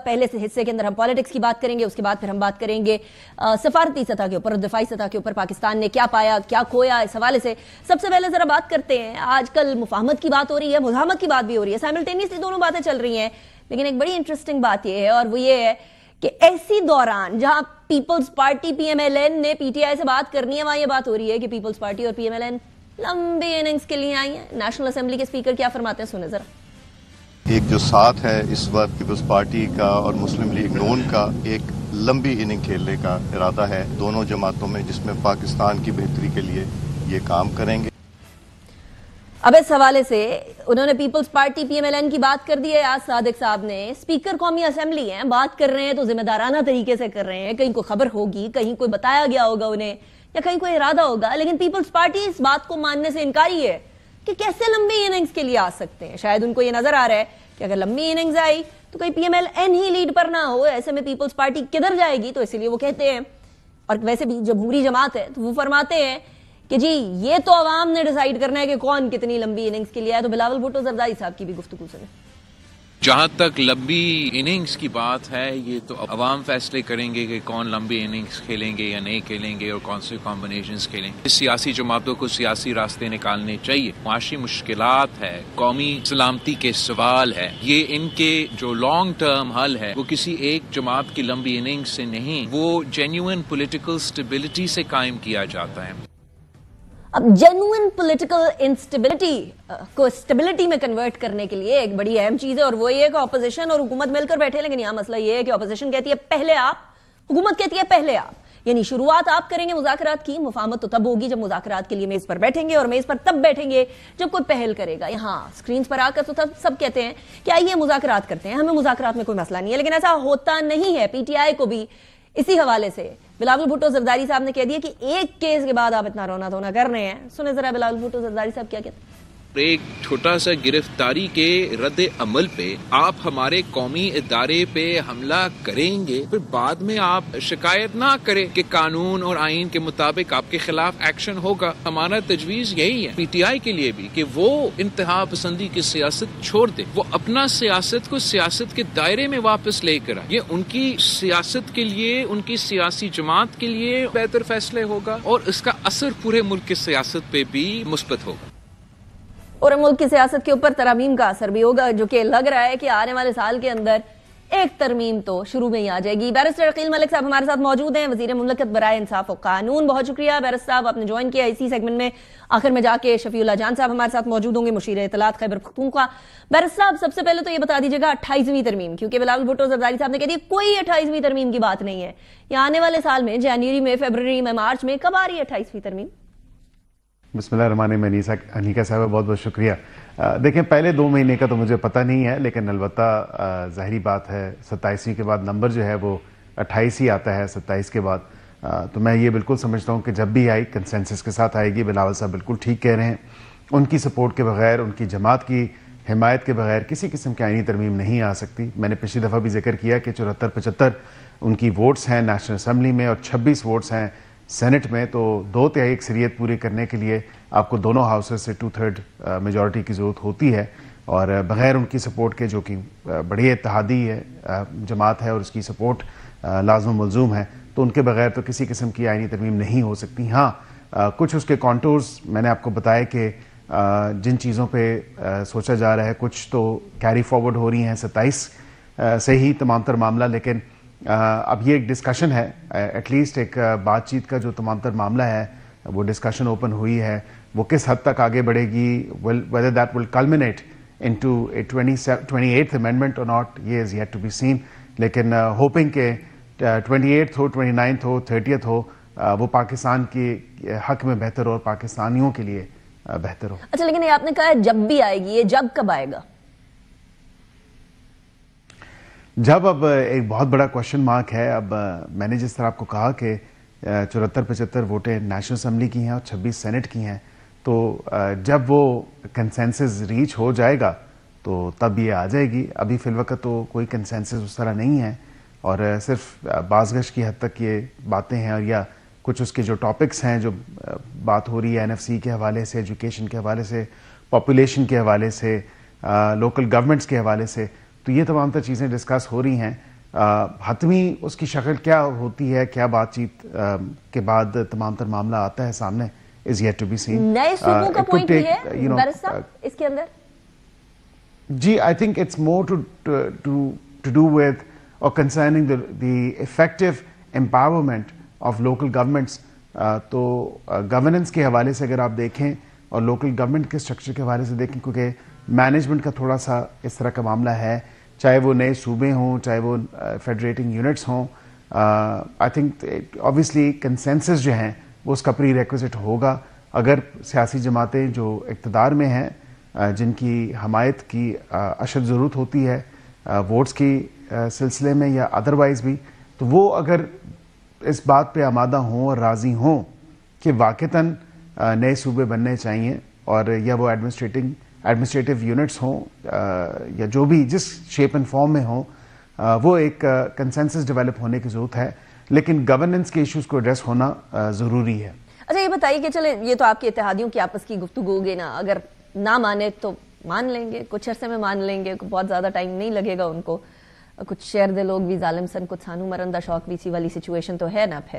پہلے سے حصے کے اندر ہم پالیٹکس کی بات کریں گے، اس کے بعد پھر ہم بات کریں گے سفارتی سطح کے اوپر اور دفاعی سطح کے اوپر پاکستان نے کیا پایا کیا کھویا اس حوالے سے۔ سب سے پہلے ذرا بات کرتے ہیں، آج کل مفاہمت کی بات ہو رہی ہے، مزاحمت کی بات بھی ہو رہی ہے، سائملٹینیسلی دونوں باتیں چل رہی ہیں، لیکن ایک بڑی انٹرسٹنگ بات یہ ہے اور وہ یہ ہے کہ ایسی دوران جہاں Peoples Party P M L N نے پی ٹی آئی سے بات کرنی ہے، وہاں یہ بات ہو رہی ہے کہ پیپلز پارٹی اور پی ایم ایل این لمبی اننگز کے لیے آئی ہیں۔ نیشنل اسمبلی کے اسپیکر کیا فرماتے ہیں، سنیں ذرا۔ ایک جو ساتھ ہے اس وقت پیپلز پارٹی کا اور مسلم لیگ نون کا ایک لمبی اننگ کھیلنے کا ارادہ ہے دونوں جماعتوں میں، جس میں پاکستان کی بہتری کے لیے یہ کام کریں گے۔ اب اس حوالے سے انہوں نے Peoples Party P M L N کی بات کر دی ہے۔ آج صادق صاحب نے اسپیکر قومی اسمبلی ہیں، بات کر رہے ہیں تو ذمہ دارانہ طریقے سے کر رہے ہیں، کہیں کوئی خبر ہوگی، کہیں کوئی بتایا گیا ہوگا انہیں یا کہیں کوئی ارادہ ہوگا، لیکن پیپلز پارٹی اس بات کو ماننے سے انکاری ہے کہ کیسے لمبی اننگز کے لیے آ سکتے ہیں۔ شاید ان کو یہ نظر آ رہا ہے کہ اگر لمبی اننگز آئی تو کوئی پی ایم ایل این ہی لیڈ پر نہ ہو، ایسے میں پیپلز پارٹی کدھر جائے گی، تو اسی لیے وہ کہتے ہیں، اور ویسے بھی جمہوری جماعت ہے تو وہ فرماتے ہیں کہ جی یہ تو عوام نے ڈیسائیڈ کرنا ہے کہ کون کتنی لمبی اننگز کے لیے آئے۔ تو بلاول بھٹو زرداری صاحب کی بھی گفتگو سنیں۔ جہاں تک لمبی اننگز کی بات ہے، یہ تو عوام فیصلے کریں گے کہ کون لمبی اننگز کھیلیں گے یا نہیں کھیلیں گے اور کون سے کمبینیشنز کھیلیں گے۔ سیاسی جماعتوں کو سیاسی راستے نکالنے چاہیے۔ معاشی مشکلات ہے، قومی سلامتی کے سوال ہے، یہ ان کے جو لانگ ٹرم حل ہے وہ کسی ایک جماعت کی لمبی اننگز سے نہیں، وہ جینیوئن پولیٹیکل سٹیبلٹی سے قائم کیا جاتا ہے۔ اب جینوئن پولیٹیکل انسٹیبلٹی کو اسٹیبلٹی میں کنورٹ کرنے کے لیے ایک بڑی اہم چیز ہے، اور وہ یہ کہ اپوزیشن اور حکومت مل کر بیٹھے، لیکن یہاں مسئلہ یہ ہے کہ اپوزیشن کہتی ہے پہلے آپ، حکومت کہتی ہے پہلے آپ، یعنی شروعات آپ کریں گے مذاکرات کی، مفاہمت تو تب ہوگی جب مذاکرات کے لیے میز پر بیٹھیں گے، اور میز پر تب بیٹھیں گے جب کوئی پہل کرے گا۔ یہاں سکرینز پر آ کر تو سب کہتے ہیں کہ آئیے مذاکرات کرتے ہیں، ہمیں مذاکرات میں کوئی مسئلہ نہیں ہے، لیکن ایسا ہوتا نہیں ہے۔ پی ٹی آئی کو بھی اسی حوالے سے بلاول بھٹو زرداری صاحب نے کہہ دیا کہ ایک کیس کے بعد آپ اتنا رونا دھونا کر رہے ہیں۔ سنیں ذرا بلاول بھٹو زرداری صاحب کیا کہتے ہیں۔ ایک چھوٹا سا گرفتاری کے رد عمل پہ آپ ہمارے قومی ادارے پہ حملہ کریں گے، پھر بعد میں آپ شکایت نہ کریں کہ قانون اور آئین کے مطابق آپ کے خلاف ایکشن ہوگا۔ ہمارا تجویز یہی ہے پی ٹی آئی کے لیے بھی کہ وہ انتہا پسندی کی سیاست چھوڑ دے، وہ اپنا سیاست کو سیاست کے دائرے میں واپس لے کر آئے۔ یہ ان کی سیاست کے لیے، ان کی سیاسی جماعت کے لیے بہتر فیصلے ہوگا، اور اس کا اثر پورے ملک کی سیاست پہ بھی مثبت ہوگا۔ اور ملک کی سیاست کے اوپر ترامیم کا اثر بھی ہوگا، جو کہ لگ رہا ہے کہ آنے والے سال کے اندر ایک ترمیم تو شروع میں ہی آ جائے گی۔ بیرسٹر عقیل ملک صاحب ہمارے ساتھ موجود ہیں، وزیر مملکت برائے انصاف و قانون۔ بہت شکریہ بیرسٹر صاحب، آپ نے جوائن کیا اسی سیگمنٹ میں۔ آخر میں جا کے شفیع اللہ جان صاحب ہمارے ساتھ موجود ہوں گے، مشیر اطلاعات خیبر پختونخوا۔ بیرسٹر صاحب سب سے پہلے تو یہ بتا دیجیے گا 28ویں ترمیم، کیونکہ بلاول بھٹو زرداری صاحب نے کہہ دیا کوئی 28ویں ترمیم کی بات نہیں ہے، یہ آنے والے سال میں جنوری میں، فیبروری میں، مارچ میں کب آ رہی ہے 28ویں ترمیم؟ بسم اللہ الرحمن الرحیم۔ انیکا صاحب بہت بہت شکریہ۔ دیکھیں پہلے 2 مہینے کا تو مجھے پتہ نہیں ہے، لیکن البتہ ظاہری بات ہے 27ویں کے بعد نمبر جو ہے وہ 28 ہی آتا ہے 27 کے بعد، تو میں یہ بالکل سمجھتا ہوں کہ جب بھی آئی کنسنسس کے ساتھ آئے گی۔ بلاول صاحب بالکل ٹھیک کہہ رہے ہیں، ان کی سپورٹ کے بغیر، ان کی جماعت کی حمایت کے بغیر کسی قسم کی آئینی ترمیم نہیں آ سکتی۔ میں نے پچھلی دفعہ بھی ذکر کیا کہ 74-75 ان کی ووٹس ہیں نیشنل اسمبلی میں اور 26 ووٹس ہیں سینٹ میں، تو 2/3 اکثریت پوری کرنے کے لیے آپ کو دونوں ہاؤسز سے 2/3 میجورٹی کی ضرورت ہوتی ہے، اور بغیر ان کی سپورٹ کے، جو کہ بڑی اتحادی ہے جماعت ہے اور اس کی سپورٹ لازم و ملزوم ہے، تو ان کے بغیر تو کسی قسم کی آئینی ترمیم نہیں ہو سکتی۔ ہاں کچھ اس کے کانٹورز میں نے آپ کو بتایا کہ جن چیزوں پہ سوچا جا رہا ہے، کچھ تو کیری فارورڈ ہو رہی ہیں 27 سے ہی تمام تر معاملہ، لیکن اب یہ ایک ڈسکشن ہے، ایٹ لیسٹ ایک بات چیت کا جو تمام تر معاملہ ہے وہ ڈسکشن اوپن ہوئی ہے، وہ کس حد تک آگے بڑھے گی، whether that will culminate into a 28th amendment or not, یہ is yet to be seen، لیکن ہوپنگ کہ 28th ہو، 29th ہو، 30th ہو، وہ پاکستان کے حق میں بہتر اور پاکستانیوں کے لیے بہتر ہو۔ اچھا، لیکن یہ آپ نے کہا ہے جب بھی آئے گی، یہ جب کب آئے گا؟ جب اب ایک بہت بڑا کوشچن مارک ہے۔ اب میں نے جس طرح آپ کو کہا کہ 74-75 ووٹیں نیشنل اسمبلی کی ہیں اور 26 سینٹ کی ہیں، تو جب وہ کنسنسس ریچ ہو جائے گا تو تب یہ آ جائے گی۔ ابھی فی الوقت تو کوئی کنسنسس اس طرح نہیں ہے، اور صرف باز گشت کی حد تک یہ باتیں ہیں، اور یا کچھ اس کے جو ٹاپکس ہیں جو بات ہو رہی ہے NFC کے حوالے سے، ایجوکیشن کے حوالے سے، پاپولیشن کے حوالے سے، لوکل گورنمنٹس کے حوالے سے، تو یہ تمام تر چیزیں ڈسکس ہو رہی ہیں. حتمی اس کی شکل کیا ہوتی ہے, کیا بات چیت کے بعد تمام تر معاملہ آتا ہے سامنے, is yet to be seen. نئے صوبوں کا پوائنٹ بھی ہے مبارز صاحب اس کے اندر. جی, I think it's more to do with or concerning the effective empowerment of local governments. تو گورننس کے حوالے سے اگر آپ دیکھیں اور لوکل گورنمنٹ کے اسٹرکچر کے حوالے سے دیکھیں, کیونکہ مینجمنٹ کا تھوڑا سا اس طرح کا معاملہ ہے, چاہے وہ نئے صوبے ہوں, چاہے وہ فیڈریٹنگ یونٹس ہوں. آئی تھنک آبویسلی کنسنسس جو ہیں وہ اس کا پری ریکوزٹ ہوگا. اگر سیاسی جماعتیں جو اقتدار میں ہیں, جن کی حمایت کی اشد ضرورت ہوتی ہے ووٹس کی سلسلے میں یا ادروائز بھی, تو وہ اگر اس بات پہ آمادہ ہوں اور راضی ہوں کہ واقعتاً نئے صوبے بننے چاہیے, اور یا وہ ایڈمنسٹریٹو یونٹس ہوں یا جو بھی جس شیپ اینڈ فارم میں ہوں, وہ ایک کنسنسس ڈیولپ ہونے کی ضرورت ہے. لیکن گورننس کے ایشوز کو ایڈریس ہونا ضروری ہے. اچھا یہ بتائیے کہ چلے یہ تو آپ کے اتحادیوں کی آپس کی گفتگو ہوگی نا, اگر نہ مانے تو مان لیں گے, کچھ عرصے میں مان لیں گے, بہت زیادہ ٹائم نہیں لگے گا ان کو. کچھ شہر دے لوگ بھی ظالم سن, کچھ سانو مرندہ شوق بھی سی والی سچویشن تو ہے نا پھر.